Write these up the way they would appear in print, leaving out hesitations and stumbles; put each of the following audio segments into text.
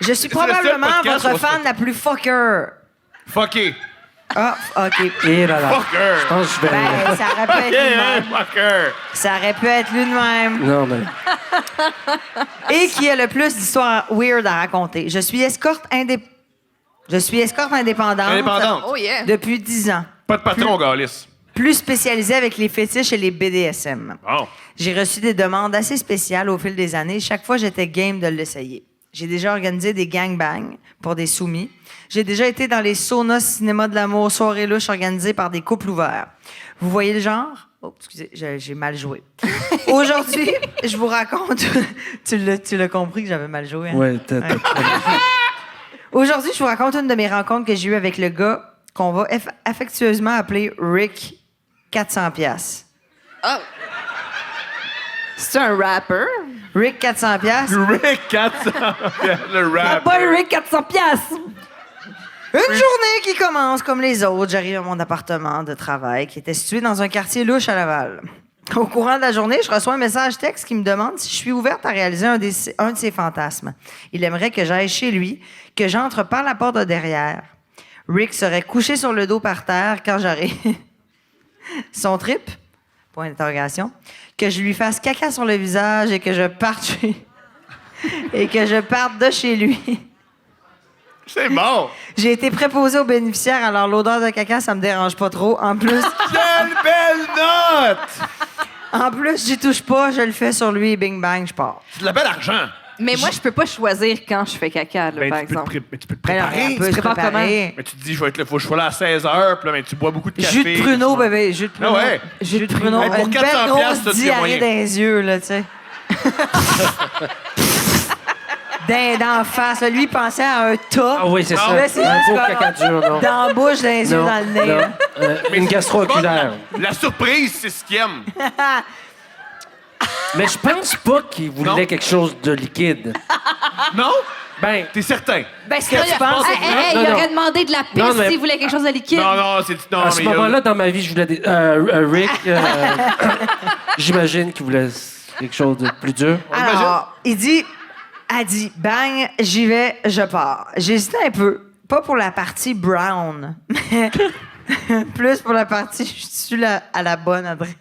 Je suis C'est le seul probablement podcast où votre on se fan la plus fucker. Fucké. Ah, OK. Et là là. Fucker. Je pense que je vais... Ben, ça aurait pu être lui de Yeah, même. fucker. Ça aurait pu être lui de même. Non, mais... Et qui a le plus d'histoires weird à raconter. Je suis escorte indépendante. Indépendante. Oh yeah. Depuis 10 ans. Pas de patron, Gaulis. Plus spécialisée avec les fétiches et les BDSM. Bon. J'ai reçu des demandes assez spéciales au fil des années. Chaque fois, j'étais game de l'essayer. J'ai déjà organisé des gangbangs pour des soumis. J'ai déjà été dans les saunas cinéma de l'amour, soirées louches organisées par des couples ouverts. Vous voyez le genre? Oh, excusez, j'ai mal joué. Aujourd'hui, je vous raconte... tu l'as compris que j'avais mal joué, hein? Ouais, Aujourd'hui, je vous raconte une de mes rencontres que j'ai eues avec le gars qu'on va affectueusement appeler Rick 400$. Oh. C'est un rapper? Rick 400$. Rick 400. Le rap. Pas Rick 400$. Une journée qui commence comme les autres. J'arrive à mon appartement de travail qui était situé dans un quartier louche à Laval. Au courant de la journée, je reçois un message texte qui me demande si je suis ouverte à réaliser un de ses fantasmes. Il aimerait que j'aille chez lui, que j'entre par la porte de derrière. Rick serait couché sur le dos par terre quand j'arrive. Son trip? Point d'interrogation. Que je lui fasse caca sur le visage et que je parte de chez lui. C'est bon. J'ai été préposée aux bénéficiaires, alors l'odeur de caca, ça me dérange pas trop. En plus, Quelle belle note! en plus, j'y touche pas, je le fais sur lui et bing bang, je pars. C'est de la belle argent. Mais moi, je peux pas choisir quand je fais caca, là, par exemple. Mais tu peux te Ben non, préparer. on peut se prépares préparer. Mais tu te dis, faut que je sois là à 16h, puis là, mais tu bois beaucoup de café. Jus de pruneau, puis tu- bébé, jus de pruneau. Ah ouais. Jus de pruneau. Hey, pour Une 400 belle grosse piastres, ça, tu as diarrhée moyen. dans les yeux, là, tu sais. D'en face, là. Lui, il pensait à un tas. Ah oui, c'est ça. Là, c'est Un juste beau comme- caca dur, non. Dans la bouche, dans les yeux, Non, dans le nez. non. là. Une gastro-oculaire. La surprise, c'est ce qu'il aime. Mais je pense pas qu'il voulait Non. quelque chose de liquide. Non? Ben, T'es certain? Ben, que tu penses, il non, aurait non. demandé de la piste Non, mais- s'il voulait quelque chose de liquide. Non, non, c'est... Non, à ce mais moment-là, dans ma vie, je voulais des... Rick, j'imagine qu'il voulait quelque chose de plus dur. Alors, elle dit, bang, j'y vais, je pars. J'hésitais un peu. Pas pour la partie brown, mais plus pour la partie je suis là à la bonne adresse.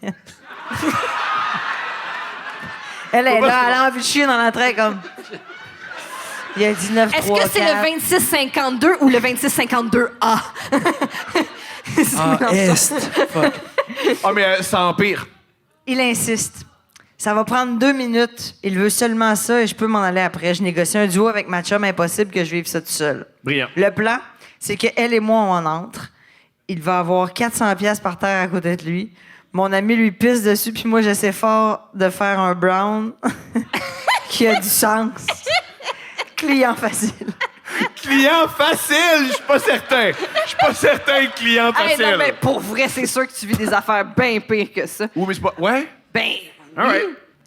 Elle est là, elle a envie de chier dans l'entrée comme... Il y a 19 Est-ce que c'est le 2652 ou le 2652A? Ah, Est. Fuck. Ah, mais ça empire. Il insiste. Ça va prendre 2 minutes. Il veut seulement ça et je peux m'en aller après. Je négocie un duo avec ma chum, impossible que je vive ça tout seul. Brillant. Le plan, c'est qu'elle et moi, on entre. Il va avoir 400$ par terre à côté de lui. Mon ami lui pisse dessus, puis moi, j'essaie fort de faire un brown qui a du sens. Client facile. Client facile, je suis pas certain. Je suis pas certain, client Hey, facile. non, mais pour vrai, c'est sûr que tu vis des affaires bien pires que ça. Oui, mais c'est pas... Ouais? Ben, All right.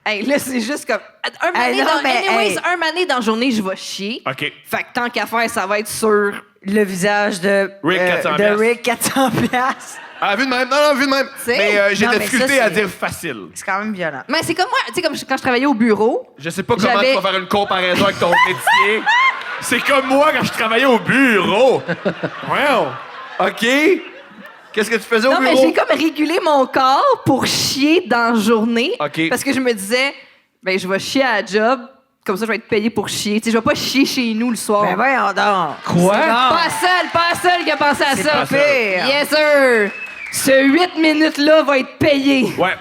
hey, là, c'est juste comme... Un Hey, mané non, dans... mais, Anyways, hey. un mané dans la journée, je vais chier. OK. Fait que tant qu'à faire, ça va être sur... Le visage de Rick 400$. de Rick 400$. Ah, vu de même. Non, vu de même. C'est- Mais j'ai Non, de la mais difficulté ça, à c'est- dire facile. C'est quand même violent. Mais c'est comme moi, tu sais, comme quand je travaillais au bureau. Je sais pas comment J'avais- tu vas faire une comparaison avec ton métier. C'est comme moi quand je travaillais au bureau. Wow. OK. Qu'est-ce que tu faisais au Non, mais bureau? j'ai comme régulé mon corps pour chier dans la journée. OK. Parce que je me disais, ben, je vais chier à la job. Comme ça, je vais être payé pour chier. Tu sais, je vais pas chier chez nous le soir. Ben voyons donc. Quoi? Pas seul qui a pensé à C'est ça. pas pire. Yes, sir. Ce 8 minutes-là va être payé. Ouais.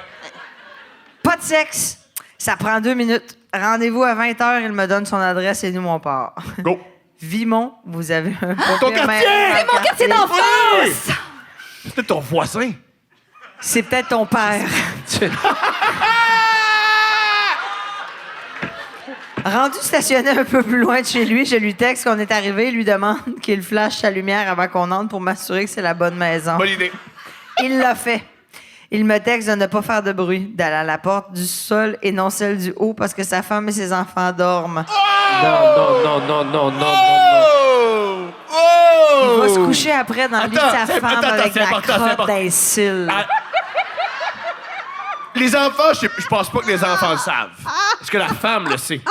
Pas de sexe. Ça prend 2 minutes. Rendez-vous à 20h, il me donne son adresse et nous, on part. Go. Vimont, vous avez un Ton pire quartier! maire dans C'est le mon quartier d'enfance! C'est peut-être ton voisin. C'est peut-être ton père. Rendu stationné un peu plus loin de chez lui, je lui texte qu'on est arrivé, lui demande qu'il flash sa lumière avant qu'on entre pour m'assurer que c'est la bonne maison. Bonne idée. Il l'a fait. Il me texte de ne pas faire de bruit, d'aller à la porte du sol et non celle du haut parce que sa femme et ses enfants dorment. Non. Oh! Oh! Il va se coucher après dans le lit de sa Attends, femme attends, avec c'est la important, c'est crotte important. dans les cils. Ah. Les enfants, je pense pas que les enfants le savent. Est-ce que la femme le sait?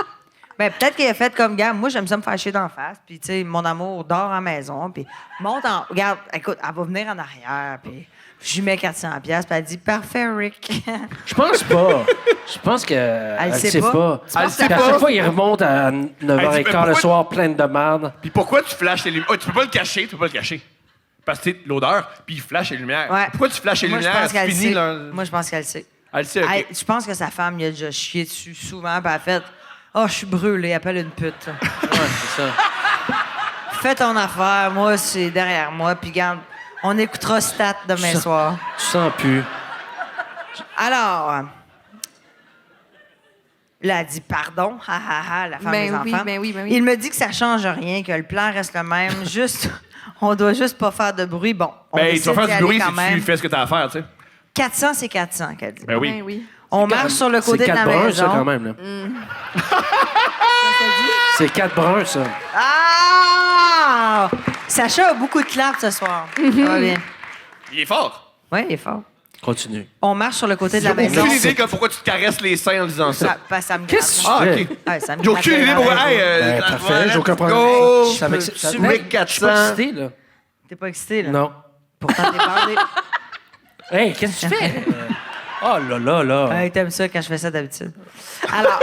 Ben, peut-être qu'il a fait comme, gars, moi, j'aime ça me faire chier d'en face. Puis, tu sais, mon amour dort à la maison. Puis, monte en. Regarde, écoute, elle va venir en arrière. Puis, je lui mets 400$. Puis, elle dit, parfait, Rick. Je pense pas. Je pense qu'elle sait sait pas. pas. Elle sait Puis à pas. chaque fois, il remonte à 9h15 le pourquoi- soir, plein de merde. Puis pourquoi tu flashes les lumières? Oh, tu peux pas le cacher, Parce que tu sais, l'odeur, puis il flash les lumières. Ouais. Pourquoi tu flashes les Moi, je lumières? pense qu'elle Fini, sait. là. Moi, je pense qu'elle sait. Elle sait, OK. Hey, je pense que sa femme, il a déjà chié dessus souvent. Puis, elle a fait, je suis brûlée, appelle une pute. Ouais, c'est ça. Fais ton affaire. Moi, c'est derrière moi. Puis, garde, on écoutera Stat demain Ça- soir. Tu sens plus. Alors, là, elle dit pardon, ha ha ha, la femme des enfants. Ben oui. Il me dit que ça change rien, que le plan reste le même, juste, on doit juste pas faire de bruit. Bon, on Ben, tu décide vas d'y faire du bruit aller si quand même. tu fais ce que t'as à faire, tu sais. 400, c'est 400, qu'elle dit. Ben oui. Ben oui. On marche sur le côté C'est de la 4 bruns, maison. ça, quand même. Là. C'est 4 bruns, ça. Ah! Sacha a beaucoup de claps ce soir. Ça va bien. Il est fort. Oui, il est fort. Continue. On marche sur le côté de la J'ai maison. aucune idée que pourquoi tu te caresses les seins en disant ça. Ça me Qu'est-ce que gratte. tu Ah, fais? OK. Ouais, ça me J'ai gratte aucune idée les pourquoi. oreilles. Ben, parfait, j'ai aucun let's problème. go. Je savais que ça- tu ça- mets Hey, je suis pas excité, là. T'es pas excité, là? Non. Pourtant, t'es bandé. Hey, qu'est-ce que tu fais? Oh là là là. Ouais, t'aimes ça quand je fais ça d'habitude. Alors,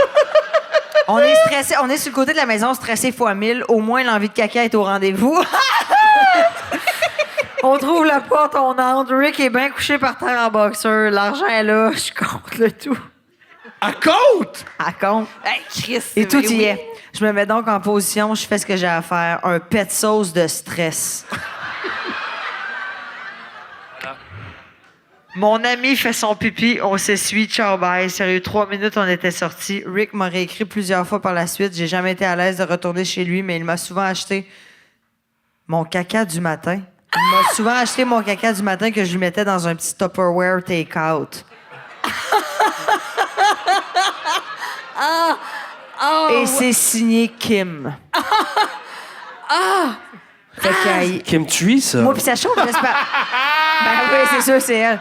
on est stressé, on est sur le côté de la maison, stressé fois 1000. Au moins, l'envie de caca est au rendez-vous. On trouve la porte, on entre. Rick est bien couché par terre en boxeur. L'argent est là, je compte le tout. À côte! À compte. Hey, Chris. Et tout ben y oui. est. Je me mets donc en position, je fais ce que j'ai à faire. Un pet sauce de stress. Mon ami fait son pipi, on s'essuie, ciao bye. Sérieux, 3 minutes, on était sortis. Rick m'a réécrit plusieurs fois par la suite. J'ai jamais été à l'aise de retourner chez lui, mais il m'a souvent acheté mon caca du matin. Il m'a souvent acheté mon caca du matin que je lui mettais dans un petit Tupperware take-out. Et c'est signé Kim. Fait qu'elle- Kim Tree, ça. Moi pis Sacha, on j'espère. Ben oui, c'est sûr, c'est elle.